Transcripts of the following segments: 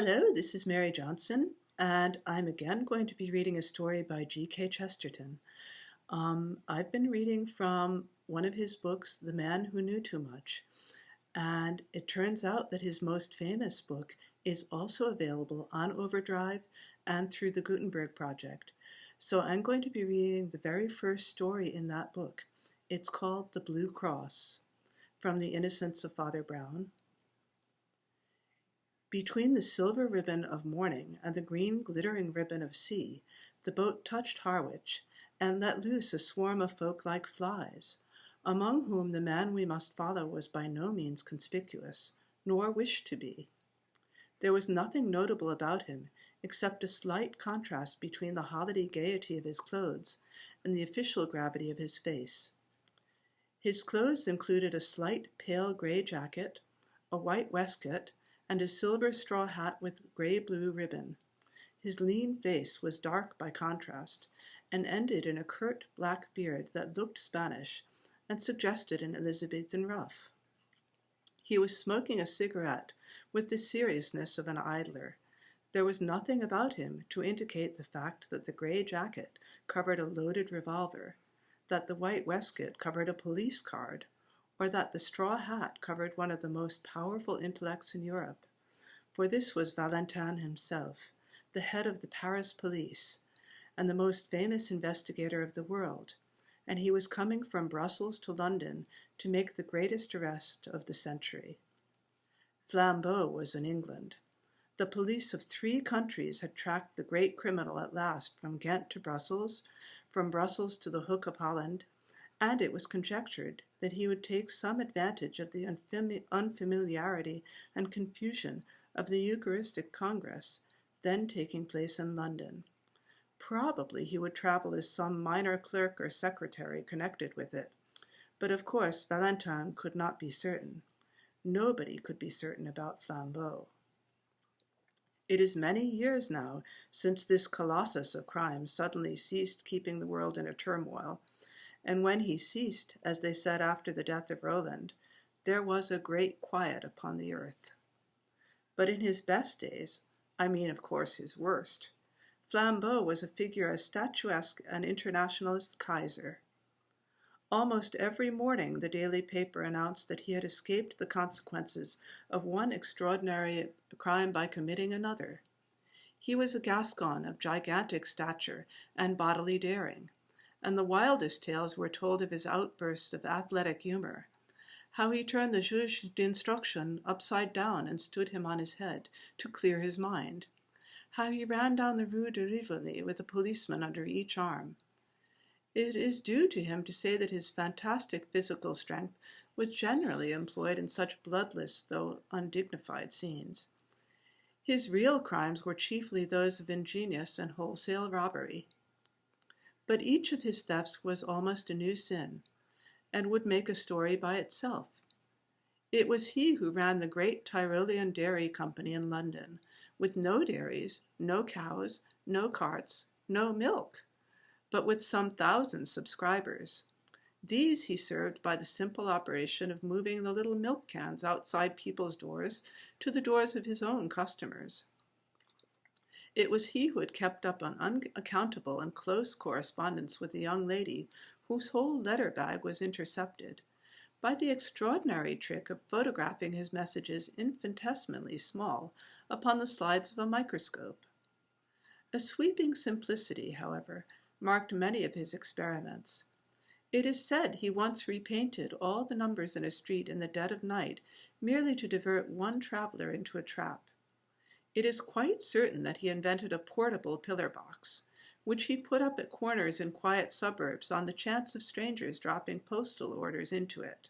Hello, this is Mary Johnson, and I'm again going to be reading a story by G.K. Chesterton. I've been reading from one of his books, The Man Who Knew Too Much, and it turns out that his most famous book is also available on Overdrive and through the Gutenberg Project. So I'm going to be reading the very first story in that book. It's called The Blue Cross, from The Innocents of Father Brown. Between the silver ribbon of morning and the green glittering ribbon of sea, the boat touched Harwich, and let loose a swarm of folk like flies, among whom the man we must follow was by no means conspicuous, nor wished to be. There was nothing notable about him, except a slight contrast between the holiday gaiety of his clothes and the official gravity of his face. His clothes included a slight pale gray jacket, a white waistcoat, and a silver straw hat with gray-blue ribbon. His lean face was dark by contrast, and ended in a curt black beard that looked Spanish and suggested an Elizabethan ruff. He was smoking a cigarette with the seriousness of an idler. There was nothing about him to indicate the fact that the gray jacket covered a loaded revolver, that the white waistcoat covered a police card, or that the straw hat covered one of the most powerful intellects in Europe. For this was Valentin himself, the head of the Paris police, and the most famous investigator of the world, and he was coming from Brussels to London to make the greatest arrest of the century. Flambeau was in England. The police of 3 countries had tracked the great criminal at last from Ghent to Brussels, from Brussels to the Hook of Holland, and it was conjectured that he would take some advantage of the unfamiliarity and confusion of the Eucharistic Congress, then taking place in London. Probably he would travel as some minor clerk or secretary connected with it, but of course Valentin could not be certain. Nobody could be certain about Flambeau. It is many years now since this colossus of crime suddenly ceased keeping the world in a turmoil, and when he ceased, as they said after the death of Roland, there was a great quiet upon the earth. But in his best days, I mean of course his worst, Flambeau was a figure as statuesque and international as the Kaiser. Almost every morning the daily paper announced that he had escaped the consequences of one extraordinary crime by committing another. He was a Gascon of gigantic stature and bodily daring, and the wildest tales were told of his outbursts of athletic humor, how he turned the juge d'instruction upside down and stood him on his head to clear his mind, how he ran down the Rue de Rivoli with a policeman under each arm. It is due to him to say that his fantastic physical strength was generally employed in such bloodless though undignified scenes. His real crimes were chiefly those of ingenious and wholesale robbery. But each of his thefts was almost a new sin, and would make a story by itself. It was he who ran the great Tyrolean Dairy Company in London, with no dairies, no cows, no carts, no milk, but with some 1,000 subscribers. These he served by the simple operation of moving the little milk cans outside people's doors to the doors of his own customers. It was he who had kept up an unaccountable and close correspondence with a young lady whose whole letter bag was intercepted, by the extraordinary trick of photographing his messages infinitesimally small upon the slides of a microscope. A sweeping simplicity, however, marked many of his experiments. It is said he once repainted all the numbers in a street in the dead of night merely to divert one traveler into a trap. It is quite certain that he invented a portable pillar box, which he put up at corners in quiet suburbs on the chance of strangers dropping postal orders into it.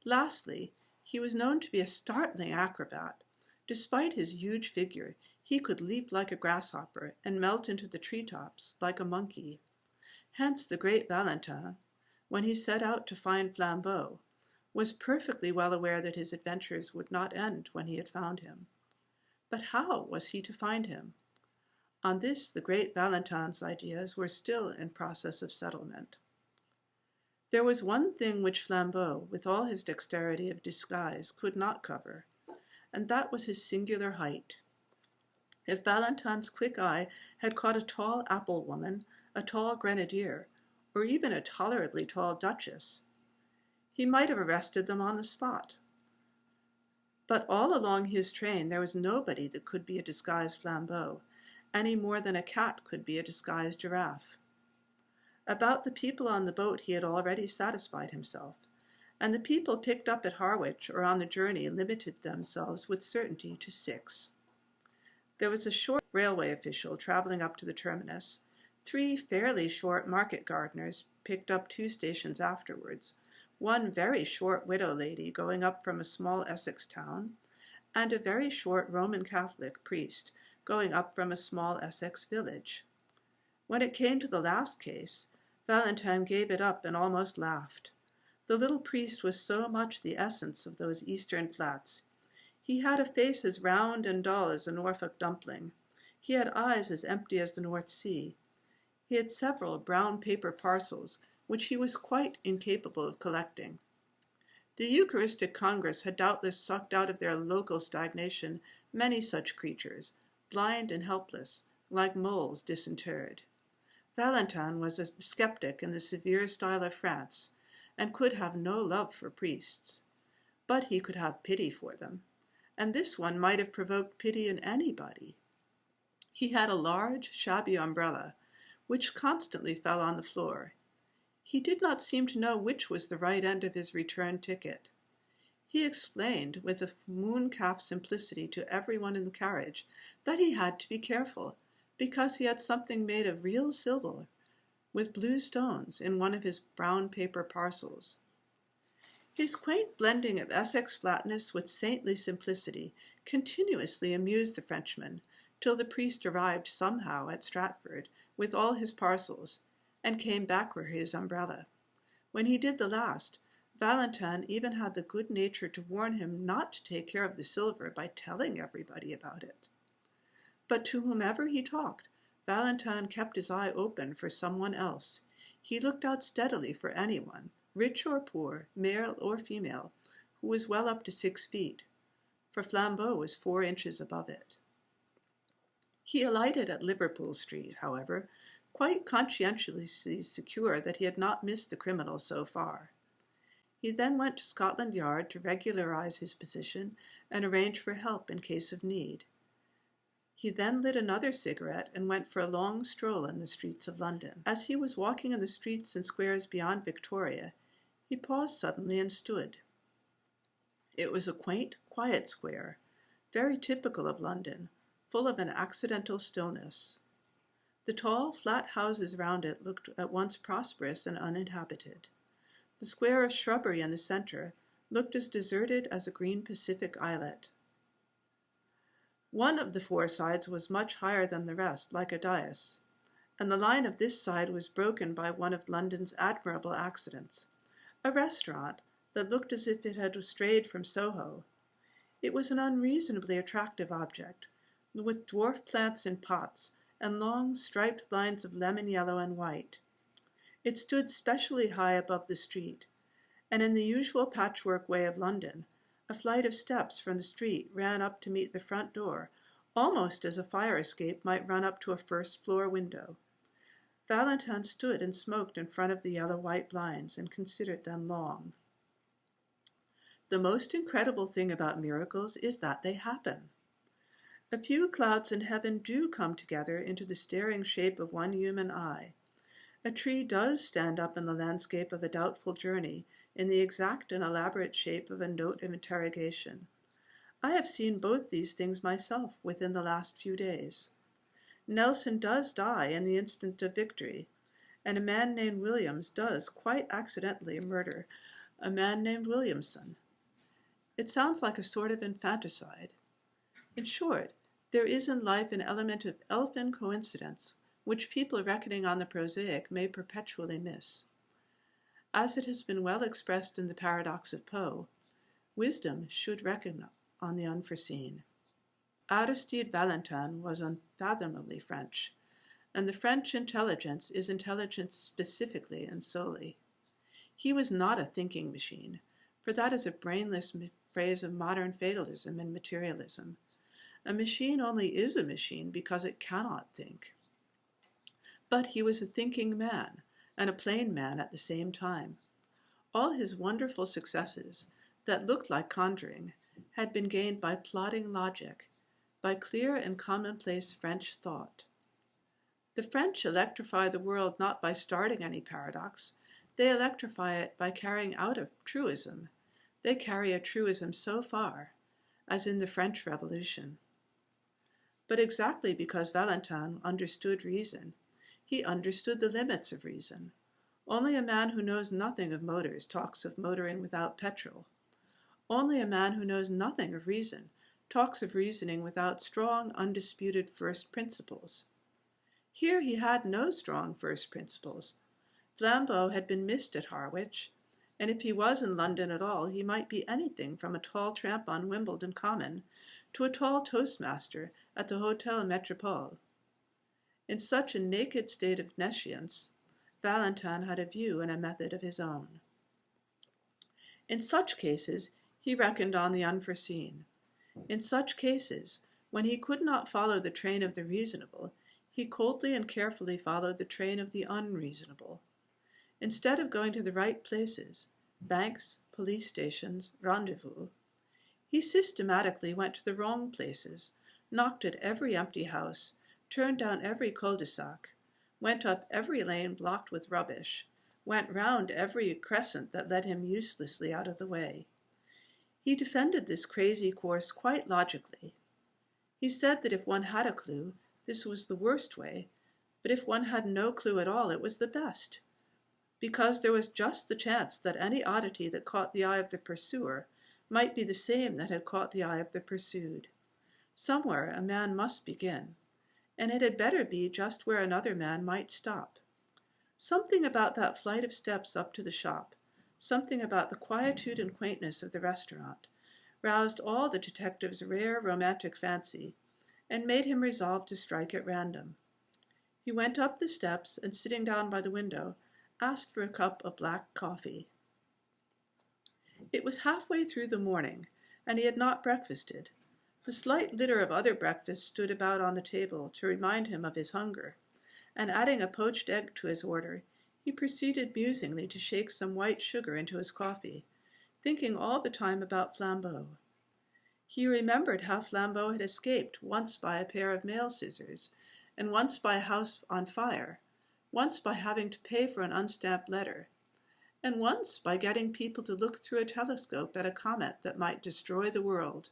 Lastly, he was known to be a startling acrobat. Despite his huge figure, he could leap like a grasshopper and melt into the treetops like a monkey. Hence the great Valentin, when he set out to find Flambeau, was perfectly well aware that his adventures would not end when he had found him. But how was he to find him? On this the great Valentin's ideas were still in process of settlement. There was one thing which Flambeau, with all his dexterity of disguise, could not cover, and that was his singular height. If Valentin's quick eye had caught a tall apple woman, a tall grenadier, or even a tolerably tall duchess, he might have arrested them on the spot. But all along his train there was nobody that could be a disguised Flambeau, any more than a cat could be a disguised giraffe. About the people on the boat he had already satisfied himself, and the people picked up at Harwich or on the journey limited themselves with certainty to 6. There was a short railway official travelling up to the terminus, 3 fairly short market gardeners picked up 2 stations afterwards, 1 very short widow lady going up from a small Essex town, and a very short Roman Catholic priest going up from a small Essex village. When it came to the last case, Valentin gave it up and almost laughed. The little priest was so much the essence of those eastern flats. He had a face as round and dull as a Norfolk dumpling. He had eyes as empty as the North Sea. He had several brown paper parcels, which he was quite incapable of collecting. The Eucharistic Congress had doubtless sucked out of their local stagnation many such creatures, blind and helpless, like moles disinterred. Valentin was a skeptic in the severe style of France, and could have no love for priests. But he could have pity for them, and this one might have provoked pity in anybody. He had a large, shabby umbrella, which constantly fell on the floor. He did not seem to know which was the right end of his return ticket. He explained, with a mooncalf simplicity to everyone in the carriage, that he had to be careful, because he had something made of real silver, with blue stones, in one of his brown paper parcels. His quaint blending of Essex flatness with saintly simplicity continuously amused the Frenchman, till the priest arrived somehow at Stratford with all his parcels, and came back for his umbrella. When he did the last, Valentin even had the good nature to warn him not to take care of the silver by telling everybody about it. But to whomever he talked, Valentin kept his eye open for someone else. He looked out steadily for anyone, rich or poor, male or female, who was well up to 6 feet, for Flambeau was 4 inches above it. He alighted at Liverpool Street, however, quite conscientiously secure that he had not missed the criminal so far. He then went to Scotland Yard to regularize his position and arrange for help in case of need. He then lit another cigarette and went for a long stroll in the streets of London. As he was walking in the streets and squares beyond Victoria, he paused suddenly and stood. It was a quaint, quiet square, very typical of London, full of an accidental stillness. The tall, flat houses round it looked at once prosperous and uninhabited. The square of shrubbery in the center looked as deserted as a green Pacific islet. One of the 4 sides was much higher than the rest, like a dais, and the line of this side was broken by one of London's admirable accidents, a restaurant that looked as if it had strayed from Soho. It was an unreasonably attractive object, with dwarf plants in pots and long striped lines of lemon yellow and white. It stood specially high above the street, and in the usual patchwork way of London, a flight of steps from the street ran up to meet the front door, almost as a fire escape might run up to a first-floor window. Valentin stood and smoked in front of the yellow-white blinds and considered them long. The most incredible thing about miracles is that they happen. A few clouds in heaven do come together into the staring shape of one human eye. A tree does stand up in the landscape of a doubtful journey in the exact and elaborate shape of a note of interrogation. I have seen both these things myself within the last few days. Nelson does die in the instant of victory, and a man named Williams does quite accidentally murder a man named Williamson. It sounds like a sort of infanticide. In short, there is in life an element of elfin coincidence which people reckoning on the prosaic may perpetually miss. As it has been well expressed in the paradox of Poe, wisdom should reckon on the unforeseen. Aristide Valentin was unfathomably French, and the French intelligence is intelligence specifically and solely. He was not a thinking machine, for that is a brainless phrase of modern fatalism and materialism, A machine only is a machine because it cannot think. But he was a thinking man, and a plain man at the same time. All his wonderful successes, that looked like conjuring, had been gained by plodding logic, by clear and commonplace French thought. The French electrify the world not by starting any paradox, they electrify it by carrying out a truism. They carry a truism so far, as in the French Revolution. But exactly because Valentin understood reason, he understood the limits of reason. Only a man who knows nothing of motors talks of motoring without petrol. Only a man who knows nothing of reason talks of reasoning without strong, undisputed first principles. Here he had no strong first principles. Flambeau had been missed at Harwich, and if he was in London at all, he might be anything from a tall tramp on Wimbledon Common to a tall toastmaster at the Hotel Metropole. In such a naked state of nescience, Valentin had a view and a method of his own. In such cases, he reckoned on the unforeseen. In such cases, when he could not follow the train of the reasonable, he coldly and carefully followed the train of the unreasonable. Instead of going to the right places, banks, police stations, rendezvous, he systematically went to the wrong places, knocked at every empty house, turned down every cul-de-sac, went up every lane blocked with rubbish, went round every crescent that led him uselessly out of the way. He defended this crazy course quite logically. He said that if one had a clue, this was the worst way, but if one had no clue at all, it was the best, because there was just the chance that any oddity that caught the eye of the pursuer might be the same that had caught the eye of the pursued. Somewhere a man must begin, and it had better be just where another man might stop. Something about that flight of steps up to the shop, something about the quietude and quaintness of the restaurant, roused all the detective's rare romantic fancy, and made him resolve to strike at random. He went up the steps, and sitting down by the window, asked for a cup of black coffee. It was halfway through the morning, and he had not breakfasted. The slight litter of other breakfasts stood about on the table to remind him of his hunger, and adding a poached egg to his order, he proceeded musingly to shake some white sugar into his coffee, thinking all the time about Flambeau. He remembered how Flambeau had escaped once by a pair of mail scissors, and once by a house on fire, once by having to pay for an unstamped letter, and once by getting people to look through a telescope at a comet that might destroy the world.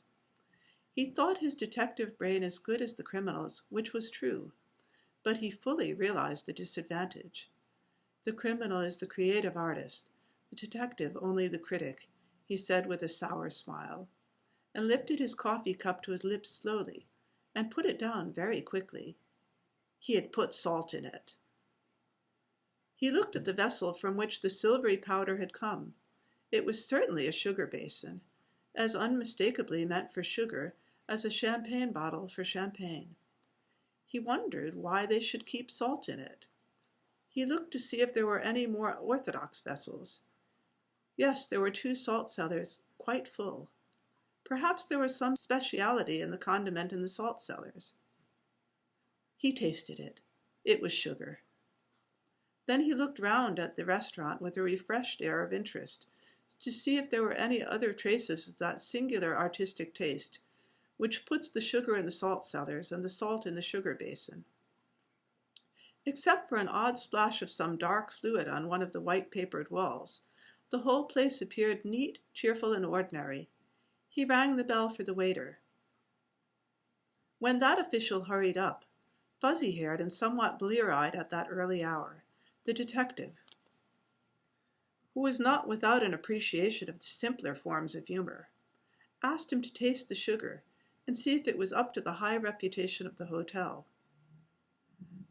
He thought his detective brain as good as the criminal's, which was true, but he fully realized the disadvantage. The criminal is the creative artist, the detective only the critic, he said with a sour smile, and lifted his coffee cup to his lips slowly, and put it down very quickly. He had put salt in it. He looked at the vessel from which the silvery powder had come. It was certainly a sugar basin, as unmistakably meant for sugar as a champagne bottle for champagne. He wondered why they should keep salt in it. He looked to see if there were any more orthodox vessels. Yes, there were 2 salt cellars, quite full. Perhaps there was some speciality in the condiment in the salt cellars. He tasted it. It was sugar. Then he looked round at the restaurant with a refreshed air of interest, to see if there were any other traces of that singular artistic taste which puts the sugar in the salt cellars and the salt in the sugar basin. Except for an odd splash of some dark fluid on one of the white-papered walls, the whole place appeared neat, cheerful, and ordinary. He rang the bell for the waiter. When that official hurried up, fuzzy-haired and somewhat blear-eyed at that early hour, the detective, who was not without an appreciation of the simpler forms of humor, asked him to taste the sugar and see if it was up to the high reputation of the hotel.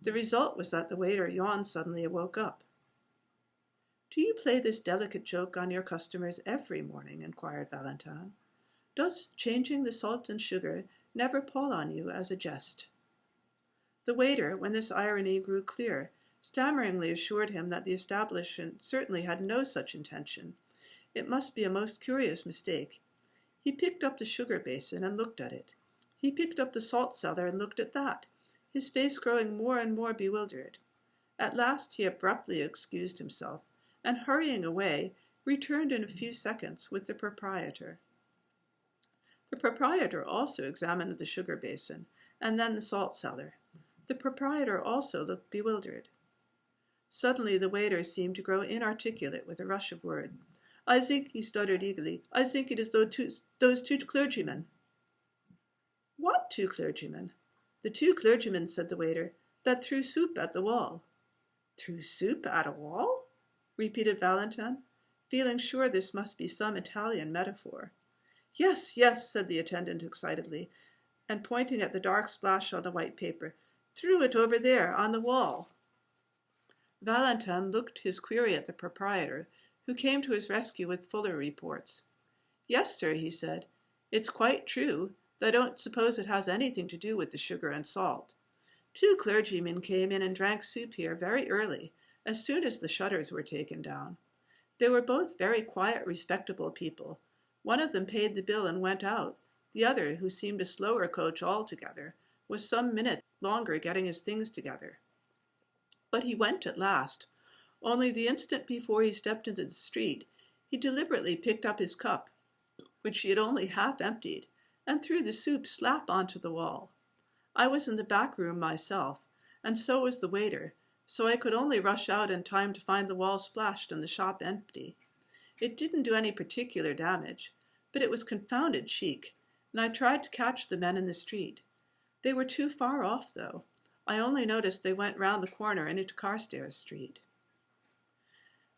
The result was that the waiter yawned suddenly and woke up. "Do you play this delicate joke on your customers every morning?" inquired Valentin. "Does changing the salt and sugar never pall on you as a jest?" The waiter, when this irony grew clear, stammeringly assured him that the establishment certainly had no such intention. It must be a most curious mistake. He picked up the sugar basin and looked at it. He picked up the salt cellar and looked at that, his face growing more and more bewildered. At last he abruptly excused himself, and hurrying away, returned in a few seconds with the proprietor. The proprietor also examined the sugar basin, and then the salt cellar. The proprietor also looked bewildered. Suddenly the waiter seemed to grow inarticulate with a rush of words. "I think," he stuttered eagerly, "I think it is those two clergymen." "What two clergymen?" "The two clergymen," said the waiter, "that threw soup at the wall." "Threw soup at a wall?" repeated Valentin, feeling sure this must be some Italian metaphor. "Yes, yes," said the attendant excitedly, and pointing at the dark splash on the white paper. "Threw it over there, on the wall." Valentin looked his query at the proprietor, who came to his rescue with fuller reports. "Yes, sir," he said. "It's quite true, though I don't suppose it has anything to do with the sugar and salt. Two clergymen came in and drank soup here very early, as soon as the shutters were taken down. They were both very quiet, respectable people. One of them paid the bill and went out. The other, who seemed a slower coach altogether, was some minutes longer getting his things together. But he went at last. Only the instant before he stepped into the street, he deliberately picked up his cup, which he had only half emptied, and threw the soup slap onto the wall. I was in the back room myself, and so was the waiter, so I could only rush out in time to find the wall splashed and the shop empty. It didn't do any particular damage, but it was confounded chic, and I tried to catch the men in the street. They were too far off, though. I only noticed they went round the corner and into Carstairs Street."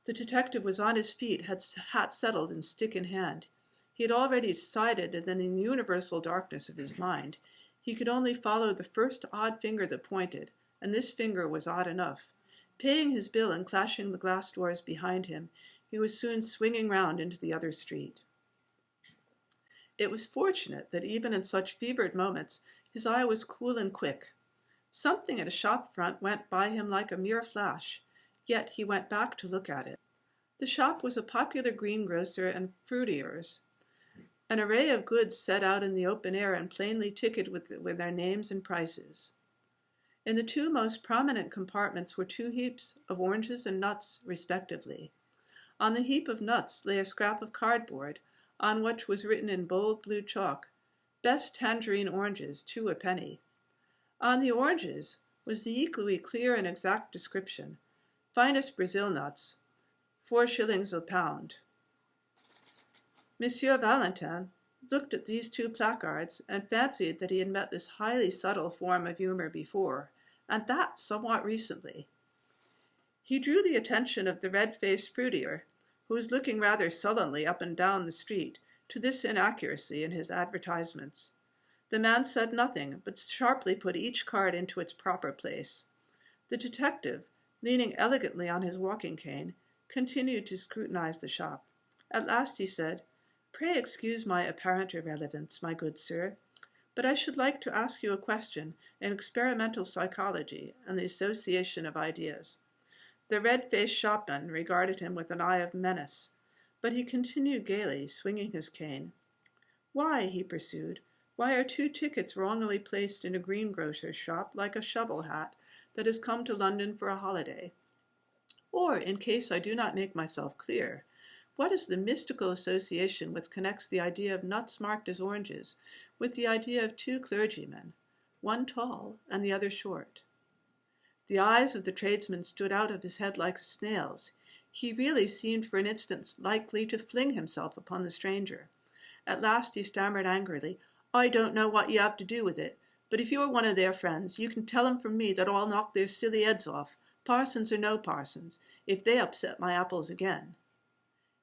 The detective was on his feet, hat settled and stick in hand. He had already decided that in the universal darkness of his mind, he could only follow the first odd finger that pointed, and this finger was odd enough. Paying his bill and clashing the glass doors behind him, he was soon swinging round into the other street. It was fortunate that even in such fevered moments, his eye was cool and quick. Something at a shop front went by him like a mere flash, yet he went back to look at it. The shop was a popular greengrocer and fruiterer's. An array of goods set out in the open air and plainly ticketed with their names and prices. In the two most prominent compartments were two heaps of oranges and nuts, respectively. On the heap of nuts lay a scrap of cardboard, on which was written in bold blue chalk, "Best tangerine oranges, 2 a penny." On the oranges was the equally clear and exact description, "Finest Brazil nuts, 4 shillings a pound." Monsieur Valentin looked at these two placards and fancied that he had met this highly subtle form of humor before, and that somewhat recently. He drew the attention of the red-faced fruiterer, who was looking rather sullenly up and down the street, to this inaccuracy in his advertisements. The man said nothing, but sharply put each card into its proper place. The detective, leaning elegantly on his walking cane, continued to scrutinize the shop. At last he said, "Pray excuse my apparent irrelevance, my good sir, but I should like to ask you a question in experimental psychology and the association of ideas." The red-faced shopman regarded him with an eye of menace, but he continued gaily, swinging his cane. "Why," he pursued, "why are 2 tickets wrongly placed in a greengrocer's shop like a shovel hat that has come to London for a holiday? Or, in case I do not make myself clear, what is the mystical association which connects the idea of nuts marked as oranges with the idea of 2 clergymen, one tall and the other short?" The eyes of the tradesman stood out of his head like a snail's. He really seemed for an instant likely to fling himself upon the stranger. At last he stammered angrily, "I don't know what you have to do with it, but if you're one of their friends, you can tell 'em from me that I'll knock their silly heads off, parsons or no parsons, if they upset my apples again."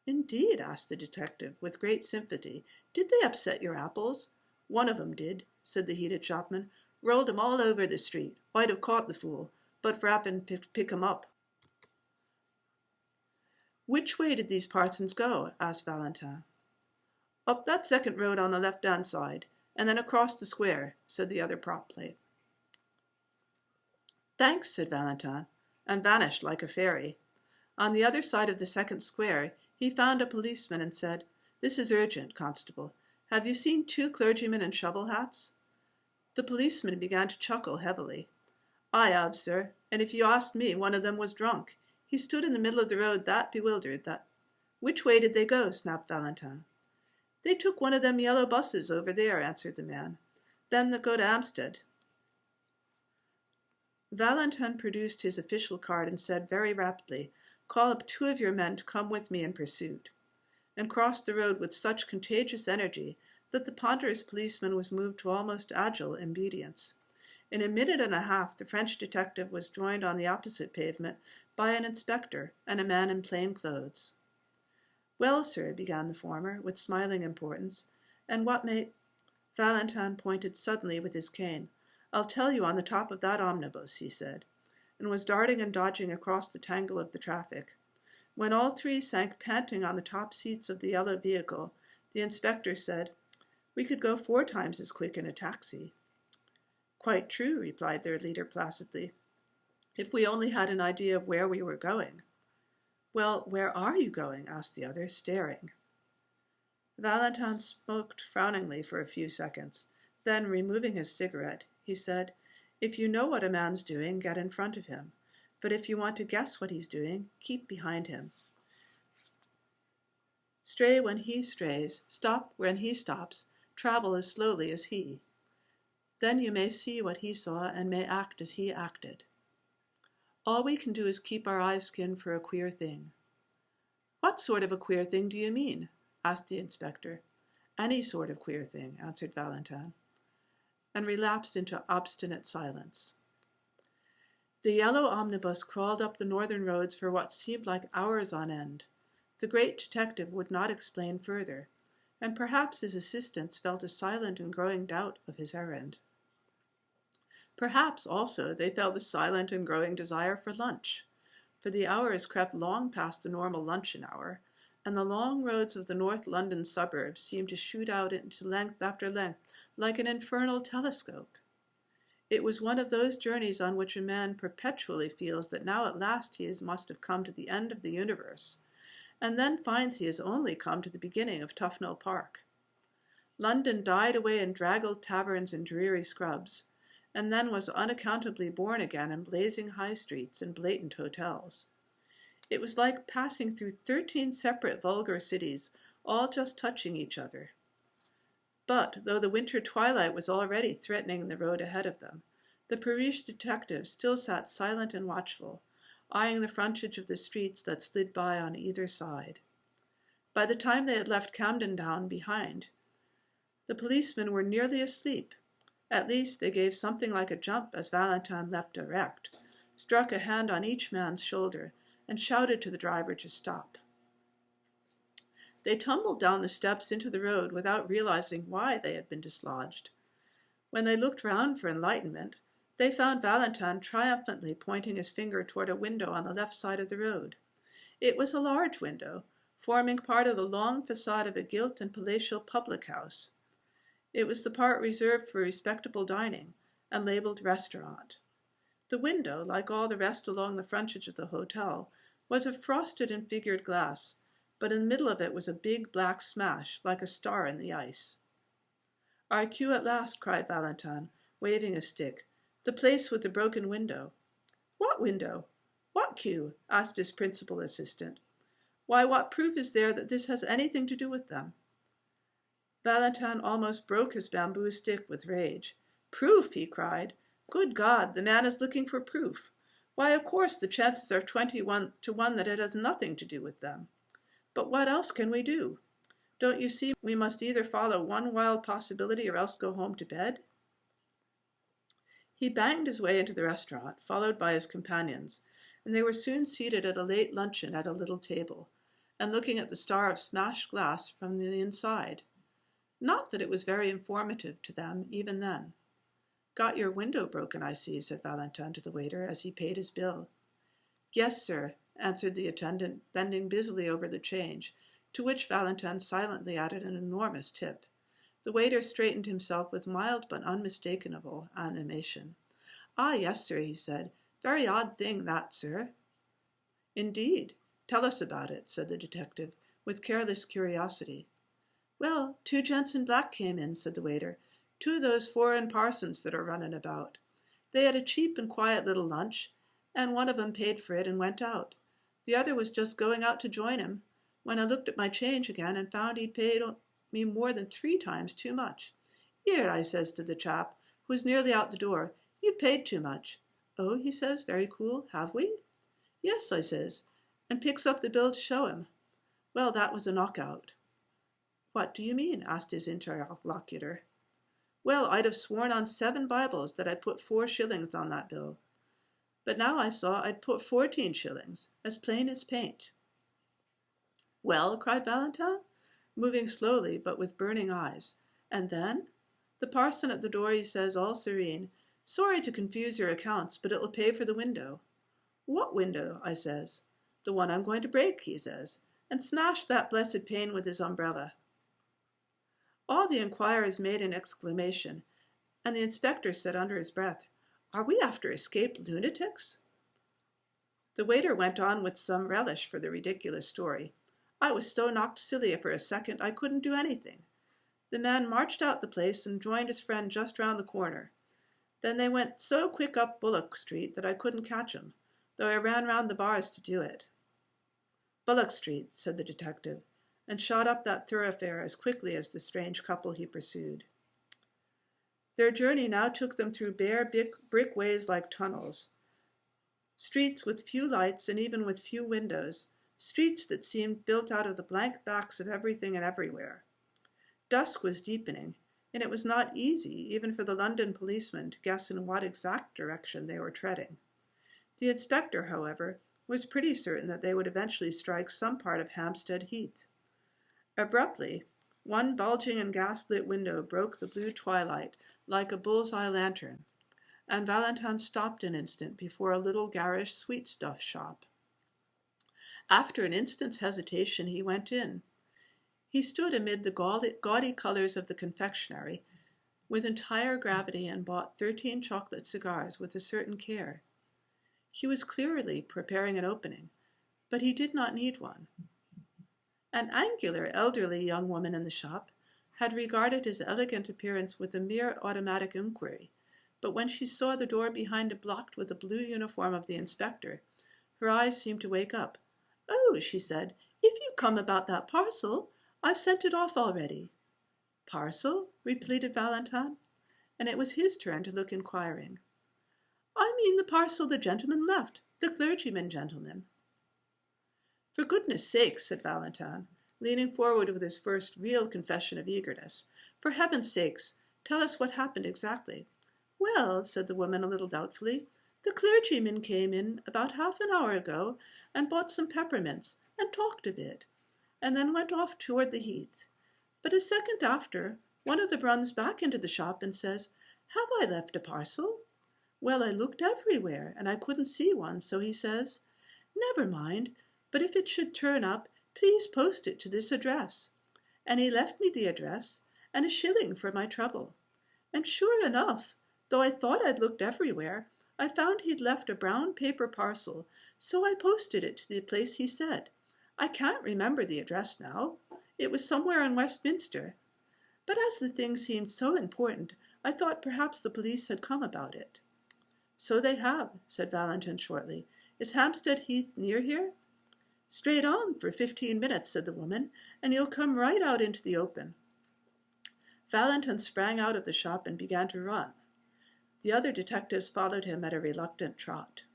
"Indeed?" asked the detective, with great sympathy. "Did they upset your apples?" "One of 'em did," said the heated shopman. "Rolled 'em all over the street. I'd have caught the fool, but for happen to pick 'em up." "Which way did these parsons go?" asked Valentin. "Up that second road on the left-hand side, and then across the square," said the other promptly. "Thanks," said Valentin, and vanished like a fairy. On the other side of the second square, he found a policeman and said, "This is urgent, constable. Have you seen 2 clergymen in shovel hats?" The policeman began to chuckle heavily. "I have, sir, and if you asked me, one of them was drunk. He stood in the middle of the road that bewildered that—" "Which way did they go?" snapped Valentine. "They took one of them yellow buses over there," answered the man. "Them that go to Hampstead." Valentine produced his official card and said very rapidly, "Call up 2 of your men to come with me in pursuit," and crossed the road with such contagious energy that the ponderous policeman was moved to almost agile obedience. In a minute and a half the French detective was joined on the opposite pavement by an inspector and a man in plain clothes. "Well, sir," began the former, with smiling importance, "and what may—" Valentine pointed suddenly with his cane. "I'll tell you on the top of that omnibus," he said, and was darting and dodging across the tangle of the traffic. When all 3 sank panting on the top seats of the yellow vehicle, the inspector said, "We could go 4 times as quick in a taxi." "Quite true," replied their leader placidly, "if we only had an idea of where we were going." "Well, where are you going?" asked the other, staring. Valentine smoked frowningly for a few seconds. Then, removing his cigarette, he said, "If you know what a man's doing, get in front of him. But if you want to guess what he's doing, keep behind him. Stray when he strays, stop when he stops, travel as slowly as he. Then you may see what he saw and may act as he acted. All we can do is keep our eyes skinned for a queer thing." "What sort of a queer thing do you mean?" asked the inspector. "Any sort of queer thing," answered Valentine, and relapsed into obstinate silence. The yellow omnibus crawled up the northern roads for what seemed like hours on end. The great detective would not explain further, and perhaps his assistants felt a silent and growing doubt of his errand. Perhaps, also, they felt a silent and growing desire for lunch, for the hours crept long past the normal luncheon hour, and the long roads of the North London suburbs seemed to shoot out into length after length like an infernal telescope. It was one of those journeys on which a man perpetually feels that now at last he must have come to the end of the universe, and then finds he has only come to the beginning of Tufnell Park. London died away in draggled taverns and dreary scrubs, and then was unaccountably born again in blazing high streets and blatant hotels. It was like passing through 13 separate vulgar cities, all just touching each other. But, though the winter twilight was already threatening the road ahead of them, the Parisian detective still sat silent and watchful, eyeing the frontage of the streets that slid by on either side. By the time they had left Camden Town behind, the policemen were nearly asleep. At least they gave something like a jump as Valentine leapt erect, struck a hand on each man's shoulder, and shouted to the driver to stop. They tumbled down the steps into the road without realizing why they had been dislodged. When they looked round for enlightenment, they found Valentine triumphantly pointing his finger toward a window on the left side of the road. It was a large window, forming part of the long facade of a gilt and palatial public house. It was the part reserved for respectable dining, and labeled restaurant. The window, like all the rest along the frontage of the hotel, was of frosted and figured glass, but in the middle of it was a big black smash, like a star in the ice. "Our cue at last," cried Valentine, waving a stick. "The place with the broken window." "What window? What cue?" asked his principal assistant. "Why, what proof is there that this has anything to do with them?" Valentine almost broke his bamboo stick with rage. "Proof!" he cried. "Good God, the man is looking for proof. Why, of course, the chances are 20 to 1 that it has nothing to do with them. But what else can we do? Don't you see we must either follow one wild possibility or else go home to bed?" He banged his way into the restaurant, followed by his companions, and they were soon seated at a late luncheon at a little table, and looking at the star of smashed glass from the inside. Not that it was very informative to them, even then. "Got your window broken, I see," said Valentine to the waiter as he paid his bill. "Yes, sir," answered the attendant, bending busily over the change, to which Valentine silently added an enormous tip. The waiter straightened himself with mild but unmistakable animation. "Ah, yes, sir," he said. "Very odd thing, that, sir." "Indeed. Tell us about it," said the detective, with careless curiosity. "Well, 2 gents in black came in," said the waiter, Two of those foreign parsons that are running about. They had a cheap and quiet little lunch, and one of 'em paid for it and went out. The other was just going out to join him, when I looked at my change again and found he'd paid me more than 3 times too much. 'Here,' I says to the chap, who was nearly out the door, 'you've paid too much.' 'Oh,' he says, very cool, 'have we?' 'Yes,' I says, and picks up the bill to show him. Well, that was a knockout." "What do you mean?" asked his interlocutor. "Well, I'd have sworn on 7 Bibles that I put 4 shillings on that bill. But now I saw I'd put 14 shillings, as plain as paint." "Well?" cried Valentine, moving slowly but with burning eyes. "And then?" "The parson at the door, he says, all serene, 'Sorry to confuse your accounts, but it'll pay for the window.' 'What window?' I says. 'The one I'm going to break,' he says, and smashed that blessed pane with his umbrella." All the inquirers made an exclamation, and the inspector said under his breath, "Are we after escaped lunatics?" The waiter went on with some relish for the ridiculous story. "I was so knocked silly for a second I couldn't do anything. The man marched out the place and joined his friend just round the corner. Then they went so quick up Bullock Street that I couldn't catch 'em, though I ran round the bars to do it." "Bullock Street," said the detective, and shot up that thoroughfare as quickly as the strange couple he pursued. Their journey now took them through bare brick ways like tunnels, streets with few lights and even with few windows, streets that seemed built out of the blank backs of everything and everywhere. Dusk was deepening, and it was not easy, even for the London policeman, to guess in what exact direction they were treading. The inspector, however, was pretty certain that they would eventually strike some part of Hampstead Heath. Abruptly, one bulging and gas-lit window broke the blue twilight like a bull's-eye lantern, and Valentine stopped an instant before a little garish sweetstuff shop. After an instant's hesitation, he went in. He stood amid the gaudy colors of the confectionery with entire gravity and bought 13 chocolate cigars with a certain care. He was clearly preparing an opening, but he did not need one. An angular, elderly young woman in the shop had regarded his elegant appearance with a mere automatic inquiry, but when she saw the door behind it blocked with the blue uniform of the inspector, her eyes seemed to wake up. "Oh," she said, "if you come about that parcel, I've sent it off already." "Parcel?" repeated Valentine, and it was his turn to look inquiring. "I mean the parcel the gentleman left, the clergyman gentleman." "For goodness' sake," said Valentine, leaning forward with his first real confession of eagerness, "for heaven's sakes, tell us what happened exactly." "Well," said the woman a little doubtfully, "the clergyman came in about half an hour ago and bought some peppermints and talked a bit, and then went off toward the Heath. But a second after, one of them runs back into the shop and says, 'Have I left a parcel?' Well, I looked everywhere, and I couldn't see one, so he says, 'Never mind, but if it should turn up, please post it to this address.' And he left me the address, and a shilling for my trouble. And sure enough, though I thought I'd looked everywhere, I found he'd left a brown paper parcel, so I posted it to the place he said. I can't remember the address now. It was somewhere in Westminster. But as the thing seemed so important, I thought perhaps the police had come about it." "So they have," said Valentine shortly. "Is Hampstead Heath near here?" "Straight on for 15 minutes," said the woman, "and you'll come right out into the open." Valentine sprang out of the shop and began to run. The other detectives followed him at a reluctant trot.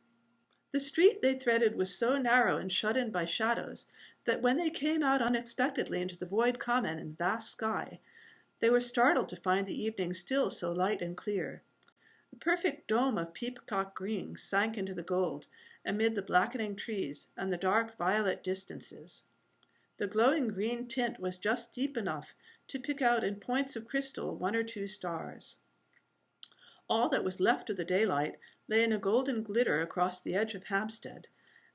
The street they threaded was so narrow and shut in by shadows that when they came out unexpectedly into the void common and vast sky, they were startled to find the evening still so light and clear. A perfect dome of peacock green sank into the gold amid the blackening trees and the dark violet distances. The glowing green tint was just deep enough to pick out in points of crystal 1 or 2 stars. All that was left of the daylight lay in a golden glitter across the edge of Hampstead,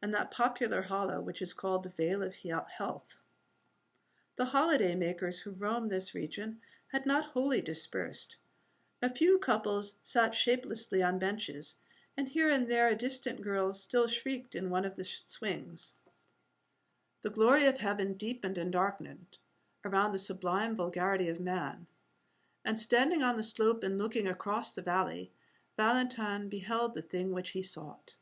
and that popular hollow which is called the Vale of Health. The holiday makers who roamed this region had not wholly dispersed. A few couples sat shapelessly on benches, and here and there a distant girl still shrieked in one of the swings. The glory of heaven deepened and darkened around the sublime vulgarity of man, and standing on the slope and looking across the valley, Valentine beheld the thing which he sought.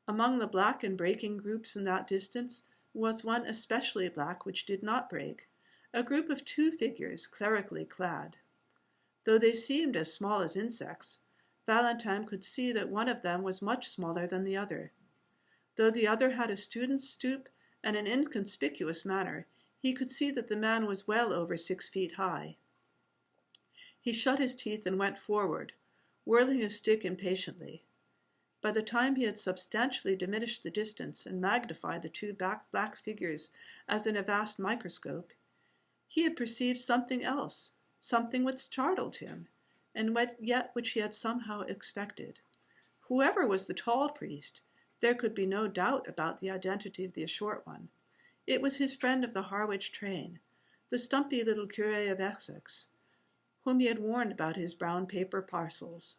Among the black and breaking groups in that distance was one especially black which did not break, a group of 2 figures clerically clad. Though they seemed as small as insects, Valentine could see that one of them was much smaller than the other. Though the other had a student's stoop and an inconspicuous manner, he could see that the man was well over 6 feet high. He shut his teeth and went forward, whirling his stick impatiently. By the time he had substantially diminished the distance and magnified the 2 black figures as in a vast microscope, he had perceived something else, something which startled him, and yet which he had somehow expected. Whoever was the tall priest, there could be no doubt about the identity of the short one. It was his friend of the Harwich train, the stumpy little curé of Essex, whom he had warned about his brown paper parcels.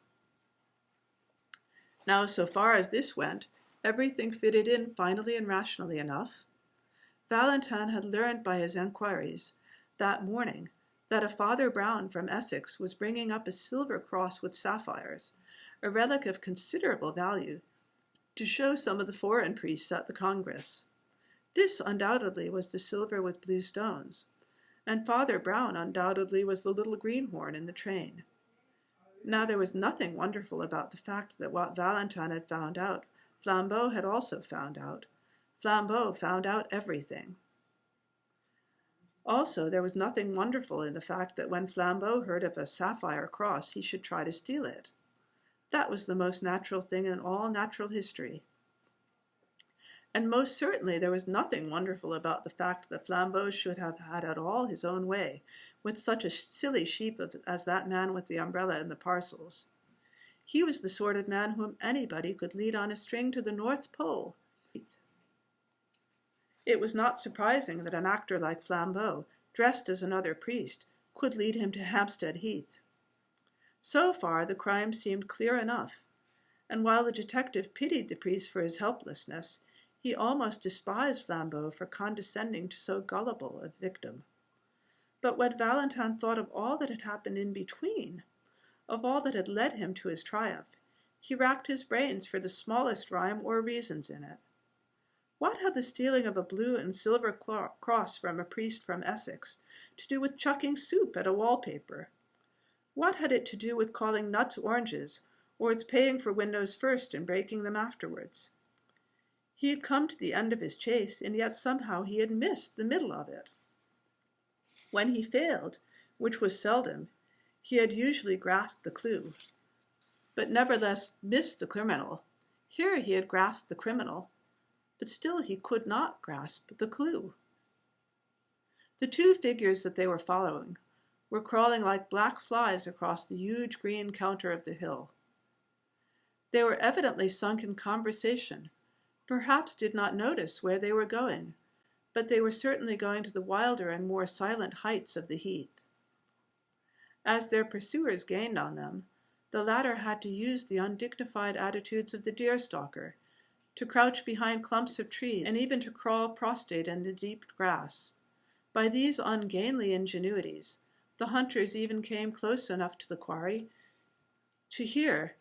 Now, so far as this went, everything fitted in finally and rationally enough. Valentine had learned by his enquiries that morning that a Father Brown from Essex was bringing up a silver cross with sapphires, a relic of considerable value, to show some of the foreign priests at the Congress. This undoubtedly was the silver with blue stones, and Father Brown undoubtedly was the little greenhorn in the train. Now there was nothing wonderful about the fact that what Valentine had found out, Flambeau had also found out. Flambeau found out everything. Also, there was nothing wonderful in the fact that when Flambeau heard of a sapphire cross, he should try to steal it. That was the most natural thing in all natural history. And most certainly there was nothing wonderful about the fact that Flambeau should have had it all his own way, with such a silly sheep as that man with the umbrella and the parcels. He was the sort of man whom anybody could lead on a string to the North Pole. It was not surprising that an actor like Flambeau, dressed as another priest, could lead him to Hampstead Heath. So far the crime seemed clear enough, and while the detective pitied the priest for his helplessness, he almost despised Flambeau for condescending to so gullible a victim. But when Valentine thought of all that had happened in between, of all that had led him to his triumph, he racked his brains for the smallest rhyme or reasons in it. What had the stealing of a blue and silver cross from a priest from Essex to do with chucking soup at a wallpaper? What had it to do with calling nuts oranges, or with paying for windows first and breaking them afterwards? He had come to the end of his chase, and yet somehow he had missed the middle of it. When he failed, which was seldom, he had usually grasped the clue, but nevertheless missed the criminal. Here he had grasped the criminal, but still he could not grasp the clue. The 2 figures that they were following were crawling like black flies across the huge green counter of the hill. They were evidently sunk in conversation, perhaps did not notice where they were going, but they were certainly going to the wilder and more silent heights of the heath. As their pursuers gained on them, the latter had to use the undignified attitudes of the deer-stalker, to crouch behind clumps of trees, and even to crawl prostrate in the deep grass. By these ungainly ingenuities, the hunters even came close enough to the quarry to hear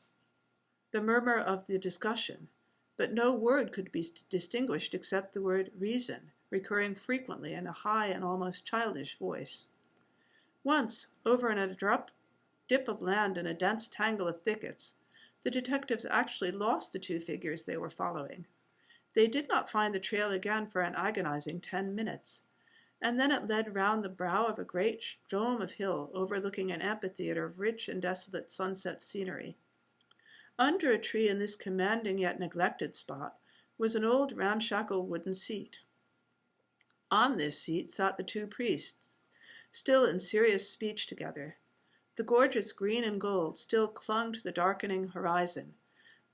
the murmur of the discussion, but no word could be distinguished except the word reason, recurring frequently in a high and almost childish voice. Once, over an abrupt dip of land in a dense tangle of thickets, the detectives actually lost the 2 figures they were following. They did not find the trail again for an agonizing 10 minutes, and then it led round the brow of a great dome of hill overlooking an amphitheater of rich and desolate sunset scenery. Under a tree in this commanding yet neglected spot was an old ramshackle wooden seat. On this seat sat the 2 priests, still in serious speech together. The gorgeous green and gold still clung to the darkening horizon,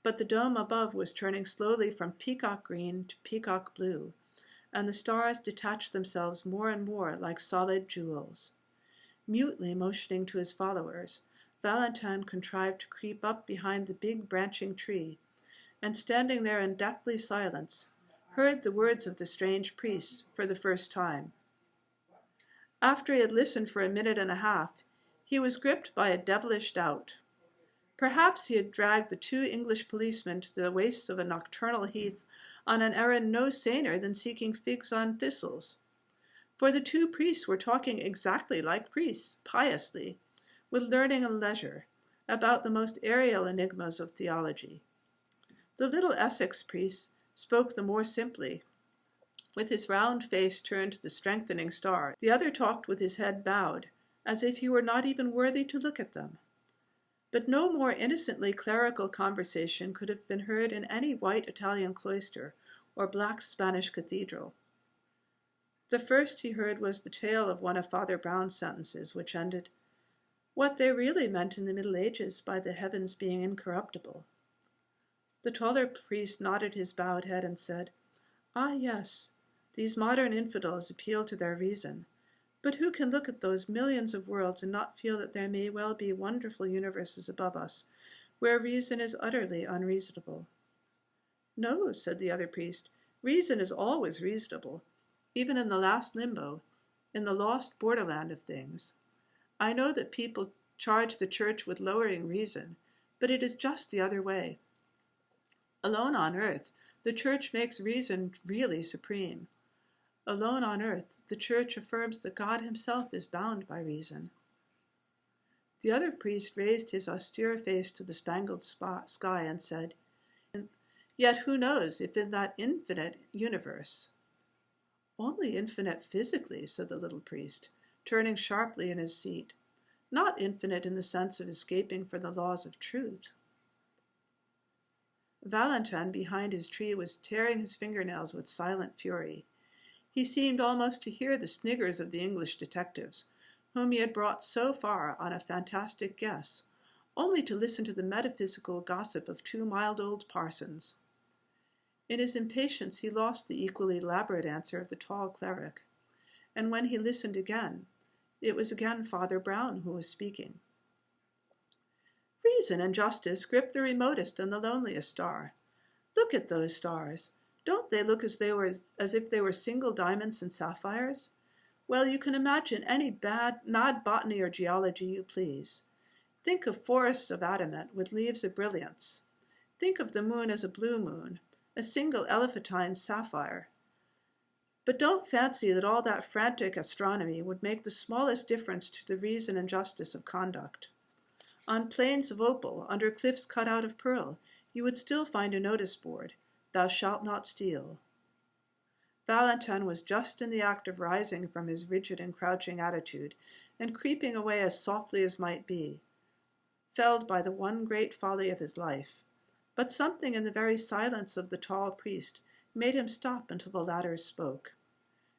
but the dome above was turning slowly from peacock green to peacock blue, and the stars detached themselves more and more like solid jewels. Mutely motioning to his followers, Valentine contrived to creep up behind the big branching tree, and standing there in deathly silence, heard the words of the strange priest for the first time. After he had listened for a minute and a half, He was gripped by a devilish doubt. Perhaps he had dragged the 2 English policemen to the wastes of a nocturnal heath on an errand no saner than seeking figs on thistles. For the 2 priests were talking exactly like priests, piously, with learning and leisure, about the most aerial enigmas of theology. The little Essex priest spoke the more simply, with his round face turned to the strengthening star. The other talked with his head bowed, as if he were not even worthy to look at them. But no more innocently clerical conversation could have been heard in any white Italian cloister or black Spanish cathedral. The first he heard was the tale of one of Father Brown's sentences, which ended, "What they really meant in the Middle Ages by the heavens being incorruptible." The taller priest nodded his bowed head and said, "Ah, yes, these modern infidels appeal to their reason. But who can look at those millions of worlds and not feel that there may well be wonderful universes above us, where reason is utterly unreasonable?" "No," said the other priest, "reason is always reasonable, even in the last limbo, in the lost borderland of things. I know that people charge the church with lowering reason, but it is just the other way. Alone on earth, the church makes reason really supreme. Alone on earth, the church affirms that God himself is bound by reason." The other priest raised his austere face to the spangled sky and said, "Yet who knows if in that infinite universe—" "Only infinite physically," said the little priest, turning sharply in his seat, "not infinite in the sense of escaping from the laws of truth." Valentin behind his tree was tearing his fingernails with silent fury. He seemed almost to hear the sniggers of the English detectives, whom he had brought so far on a fantastic guess, only to listen to the metaphysical gossip of 2 mild old parsons. In his impatience he lost the equally elaborate answer of the tall cleric, and when he listened again, it was again Father Brown who was speaking. "Reason and justice grip the remotest and the loneliest star. Look at those stars. Don't they look as if they were single diamonds and sapphires? Well, you can imagine any mad botany or geology you please. Think of forests of adamant with leaves of brilliance. Think of the moon as a blue moon, a single elephantine sapphire. But don't fancy that all that frantic astronomy would make the smallest difference to the reason and justice of conduct. On plains of opal, under cliffs cut out of pearl, you would still find a notice board, 'Thou shalt not steal.'" Valentin was just in the act of rising from his rigid and crouching attitude and creeping away as softly as might be, felled by the one great folly of his life, but something in the very silence of the tall priest made him stop until the latter spoke.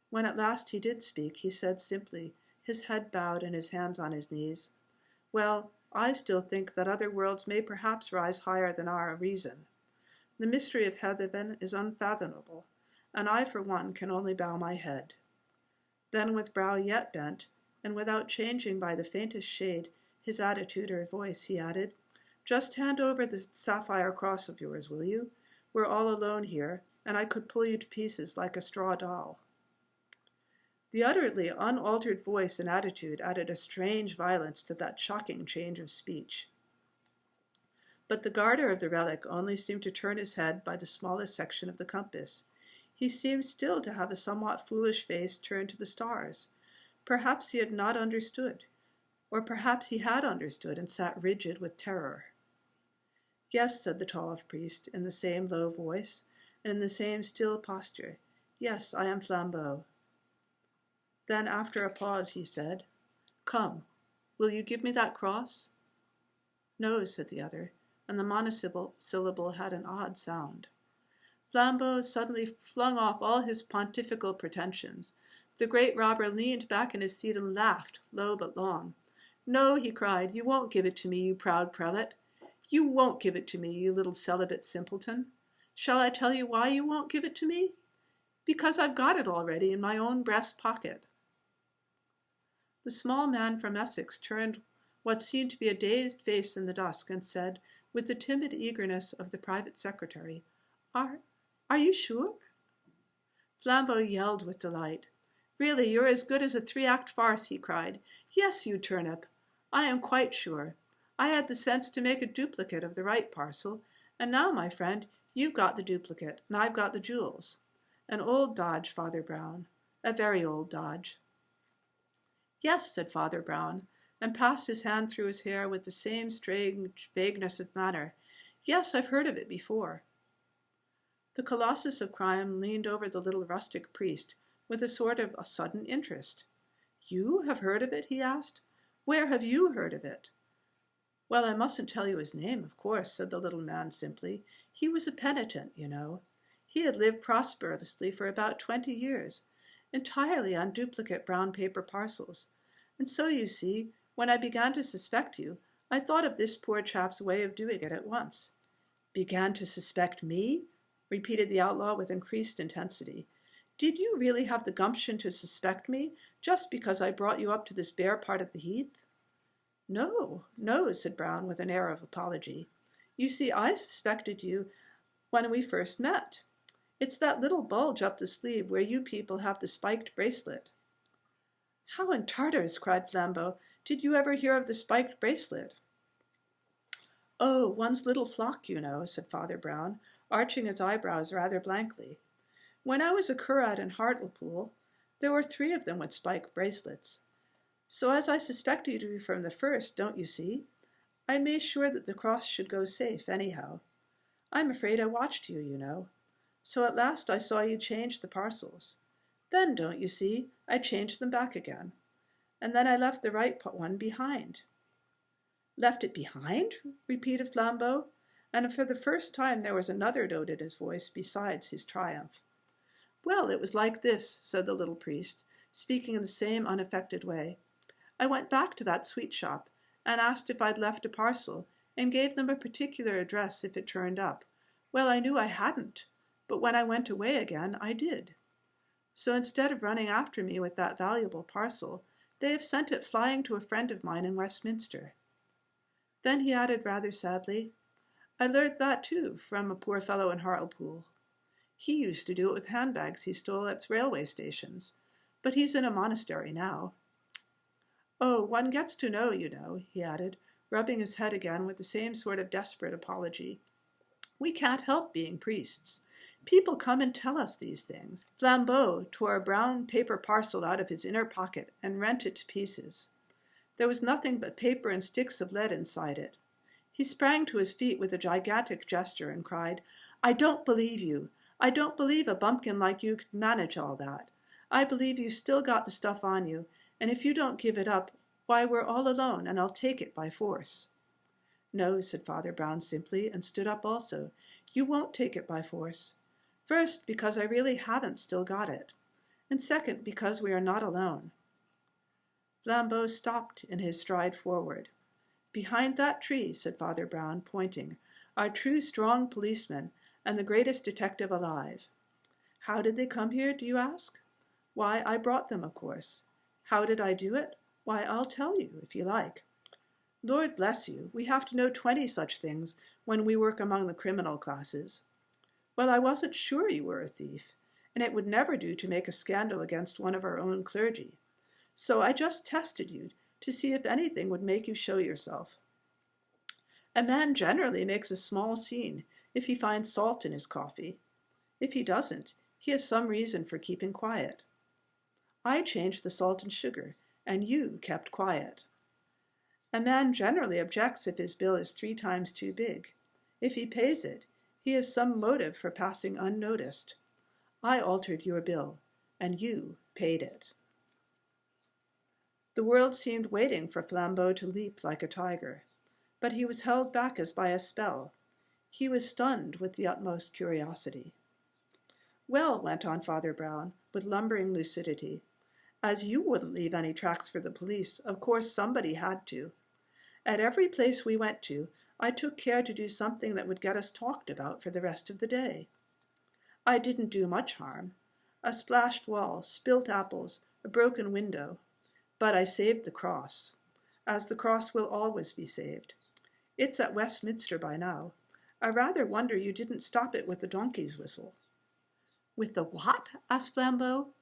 When at last he did speak, he said simply, his head bowed and his hands on his knees, "Well, I still think that other worlds may perhaps rise higher than our reason. The mystery of heaven is unfathomable, and I for one can only bow my head." Then with brow yet bent, and without changing by the faintest shade his attitude or voice, he added, "Just hand over the sapphire cross of yours, will you? We're all alone here, and I could pull you to pieces like a straw doll." The utterly unaltered voice and attitude added a strange violence to that shocking change of speech. But the guarder of the relic only seemed to turn his head by the smallest section of the compass. He seemed still to have a somewhat foolish face turned to the stars. Perhaps he had not understood, or perhaps he had understood and sat rigid with terror. "Yes," said the tall priest, in the same low voice, and in the same still posture. "Yes, I am Flambeau." Then, after a pause, he said, "Come, will you give me that cross?" "No," said the other, and the monosyllable had an odd sound. Flambeau suddenly flung off all his pontifical pretensions. The great robber leaned back in his seat and laughed, low but long. "No," he cried, "you won't give it to me, you proud prelate. You won't give it to me, you little celibate simpleton. Shall I tell you why you won't give it to me? Because I've got it already in my own breast pocket." The small man from Essex turned what seemed to be a dazed face in the dusk and said, with the timid eagerness of the private secretary, Are you sure?" Flambeau yelled with delight. "Really, you're as good as a 3-act farce," he cried. "Yes, you turnip. I am quite sure. I had the sense to make a duplicate of the right parcel, and now, my friend, you've got the duplicate, and I've got the jewels. An old dodge, Father Brown, a very old dodge." "Yes," said Father Brown, and passed his hand through his hair with the same strange vagueness of manner. "Yes, I've heard of it before." The colossus of crime leaned over the little rustic priest with a sort of a sudden interest. "You have heard of it?" he asked. "Where have you heard of it?" "Well, I mustn't tell you his name, of course," said the little man simply. "He was a penitent, you know. He had lived prosperously for about 20 years, entirely on duplicate brown paper parcels. And so, you see, when I began to suspect you, I thought of this poor chap's way of doing it at once." "Began to suspect me?" repeated the outlaw with increased intensity. "Did you really have the gumption to suspect me, just because I brought you up to this bare part of the heath?" "No, no," said Brown with an air of apology. "You see, I suspected you when we first met. It's that little bulge up the sleeve where you people have the spiked bracelet." "How in Tartars," cried Flambeau, "did you ever hear of the spiked bracelet?" "Oh, one's little flock, you know," said Father Brown, arching his eyebrows rather blankly. "When I was a curate in Hartlepool, there were 3 of them with spiked bracelets. So as I suspected you from the first, don't you see, I made sure that the cross should go safe anyhow. I'm afraid I watched you, you know. So at last I saw you change the parcels. Then, don't you see, I changed them back again. And then I left the right one behind." "Left it behind?" repeated Flambeau, and for the first time there was another note in his voice besides his triumph. "Well, it was like this," said the little priest, speaking in the same unaffected way. "I went back to that sweet shop and asked if I'd left a parcel, and gave them a particular address if it turned up. Well, I knew I hadn't, but when I went away again, I did. So instead of running after me with that valuable parcel, they have sent it flying to a friend of mine in Westminster." Then he added rather sadly, "I learned that too from a poor fellow in Hartlepool. He used to do it with handbags he stole at railway stations, but he's in a monastery now. Oh, one gets to know, you know," he added, rubbing his head again with the same sort of desperate apology. "We can't help being priests. People come and tell us these things." Flambeau tore a brown paper parcel out of his inner pocket and rent it to pieces. There was nothing but paper and sticks of lead inside it. He sprang to his feet with a gigantic gesture and cried, "I don't believe you. I don't believe a bumpkin like you could manage all that. I believe you still got the stuff on you, and if you don't give it up, why, we're all alone, and I'll take it by force." "No," said Father Brown simply, and stood up also. "You won't take it by force. First, because I really haven't still got it, and second, because we are not alone." Flambeau stopped in his stride forward. "Behind that tree," said Father Brown, pointing, "are 2 strong policemen and the greatest detective alive. How did they come here, do you ask? Why, I brought them, of course. How did I do it? Why, I'll tell you, if you like. Lord bless you, we have to know 20 such things when we work among the criminal classes. Well, I wasn't sure you were a thief, and it would never do to make a scandal against one of our own clergy. So I just tested you to see if anything would make you show yourself. A man generally makes a small scene if he finds salt in his coffee. If he doesn't, he has some reason for keeping quiet. I changed the salt and sugar, and you kept quiet. A man generally objects if his bill is 3 times too big. If he pays it, he has some motive for passing unnoticed. I altered your bill, and you paid it." The world seemed waiting for Flambeau to leap like a tiger, but he was held back as by a spell. He was stunned with the utmost curiosity. "Well," went on Father Brown, with lumbering lucidity, "as you wouldn't leave any tracks for the police, of course somebody had to. At every place we went to, I took care to do something that would get us talked about for the rest of the day. I didn't do much harm. A splashed wall, spilt apples, a broken window. But I saved the cross, as the cross will always be saved. It's at Westminster by now. I rather wonder you didn't stop it with the donkey's whistle." "With the what?" asked Flambeau.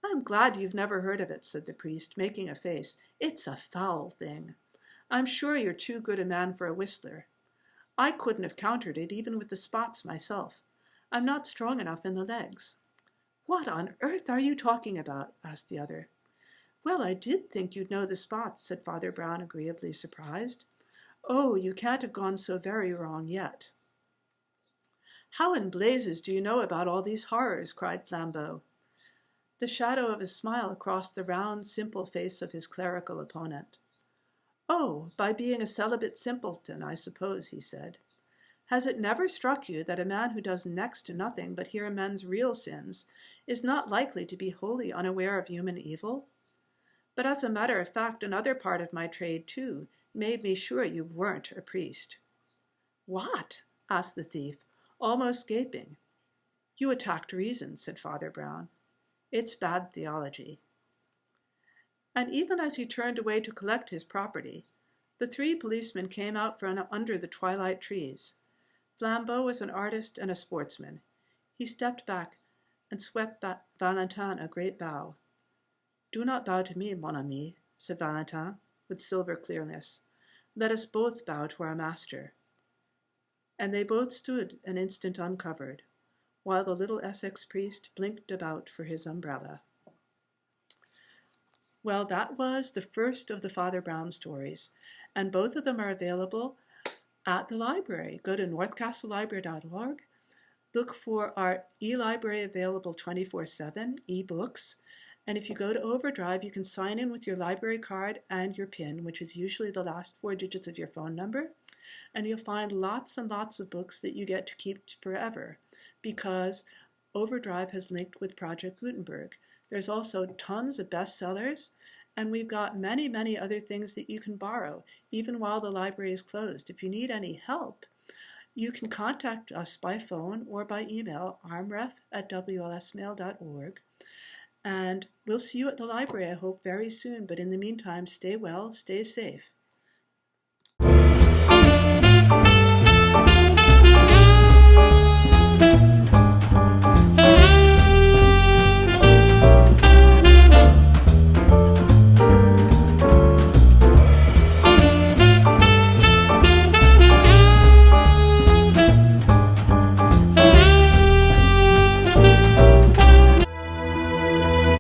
"I'm glad you've never heard of it," said the priest, making a face. "It's a foul thing. I'm sure you're too good a man for a whistler. I couldn't have countered it even with the spots myself. I'm not strong enough in the legs." "What on earth are you talking about?" asked the other. "Well, I did think you'd know the spots," said Father Brown, agreeably surprised. "Oh, you can't have gone so very wrong yet." "How in blazes do you know about all these horrors?" cried Flambeau. The shadow of a smile crossed the round, simple face of his clerical opponent. "Oh, by being a celibate simpleton, I suppose," he said. "Has it never struck you that a man who does next to nothing but hear men's real sins is not likely to be wholly unaware of human evil? But as a matter of fact, another part of my trade, too, made me sure you weren't a priest." "What?" asked the thief, almost gaping. "You attacked reason," said Father Brown. "It's bad theology." And even as he turned away to collect his property, the three policemen came out from under the twilight trees. Flambeau was an artist and a sportsman. He stepped back and swept Valentin a great bow. "Do not bow to me, mon ami," said Valentin, with silver clearness. "Let us both bow to our master." And they both stood an instant uncovered, while the little Essex priest blinked about for his umbrella. Well, that was the first of the Father Brown stories, and both of them are available at the library. Go to northcastlelibrary.org, look for our e-library available 24/7, e-books, and if you go to Overdrive, you can sign in with your library card and your PIN, which is usually the last 4 digits of your phone number, and you'll find lots and lots of books that you get to keep forever, because Overdrive has linked with Project Gutenberg. There's also tons of bestsellers, and we've got many, many other things that you can borrow, even while the library is closed. If you need any help, you can contact us by phone or by email, armref@wlsmail.org. And we'll see you at the library, I hope, very soon. But in the meantime, stay well, stay safe.